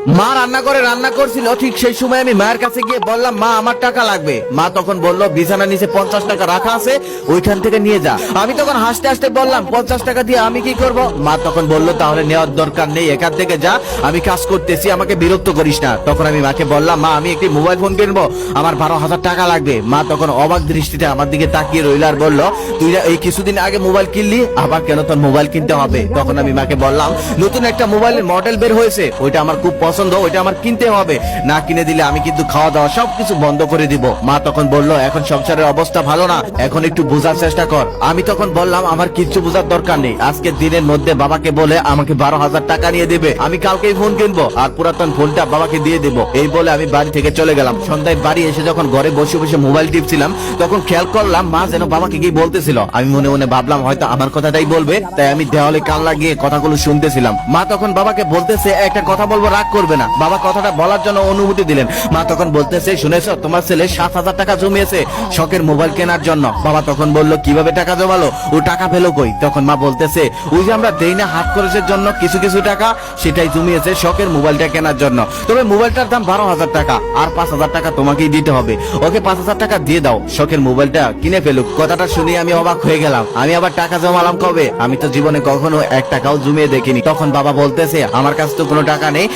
মা রান্না করছিল, ঠিক সেই সময় আমি মায়ের কাছে গিয়ে বললাম, মা আমার টাকা লাগবে। মা তখন বলল, বিছানার নিচে 50 টাকা রাখা আছে, ওইখান থেকে নিয়ে যা। আমি তখন হাসতে হাসতে বললাম, 50 টাকা দিয়ে আমি কি করব? মা তখন বলল, তাহলে নেওয়ার দরকার নেই, এখান থেকে যা, আমি কাজ করতেছি, আমাকে বিরক্ত করিস না। তখন আমি মাকে বললাম, মা আমি একটি মোবাইল ফোন কিনবো, আমার 12,000 টাকা লাগবে। মা তখন অবাক দৃষ্টিতে আমার দিকে তাকিয়ে রইল আর বলল, তুই এই কিছুদিন আগে মোবাইল কিনলি, আবার কেন তোর মোবাইল কিনতে হবে? তখন আমি মাকে বললাম, নতুন একটা মোবাইলের মডেল বের হয়েছে, ওইটা আমার খুব পছন্দ, ওইটা আমার কিনতে হবে, না কিনে দিলে আমি কিন্তু খাওয়া দাওয়া সবকিছু বন্ধ করে দিব। মা তখন বলল, এখন সংসারের অবস্থা ভালো না, এখন একটু বোঝার চেষ্টা কর। আমি তখন বললাম, আমার কিচ্ছু বোঝার দরকার নেই, আজকের দিনের মধ্যে বাবাকে বলে আমাকে 12,000 টাকা নিয়ে দেবে, আমি কালকেই ফোন কিনবো আর পুরাতন ফোনটা বাবাকে দিয়ে দেবো। এই বলে আমি বাড়ি থেকে চলে গেলাম। সন্ধ্যায় বাড়ি এসে যখন ঘরে বসে বসে মোবাইল টিপছিলাম, তখন খেয়াল করলাম মা যেন বাবাকে কি বলতেছিল। আমি মনে মনে ভাবলাম হয়তো আমার কথাটাই বলবে, তাই আমি দেওয়ালে কান লাগিয়ে কথাগুলো শুনতেছিলাম। মা তখন বাবাকে বলতেছে, একটা কথা বলবো, রাগ করবে না। বাবা কথাটা বলার জন্য অনুমতি দিলেন। মা তখন বলতেছে, শুনেছো, তোমার ছেলে 7,000 টাকা জমিয়েছে শখের মোবাইল কেনার জন্য। বাবা তখন বলল, কিভাবে টাকা জমালো, ও টাকা পেলো কই? তখন মা বলতেছে, ওই যে আমরা দেই না হাত খরচের জন্য কিছু কিছু টাকা, সেটাই জমিয়েছে শখের মোবাইলটা কেনার জন্য। তবে মোবাইলটার দাম 12,000 টাকা, আর 5,000 টাকা তোমাকেই দিতে হবে। ওকে 5,000 টাকা দিয়ে দাও, শখের মোবাইলটা কিনে ফেলুক। কথাটা শুনে আমি অবাক হয়ে গেলাম। আমি আবার টাকা জমালাম কবে? আমি তো জীবনে কখনো 1 টাকাও জমিয়ে দেখিনি। তখন বাবা বলতেছে, আমার কাছে তো কোনো টাকা নেই,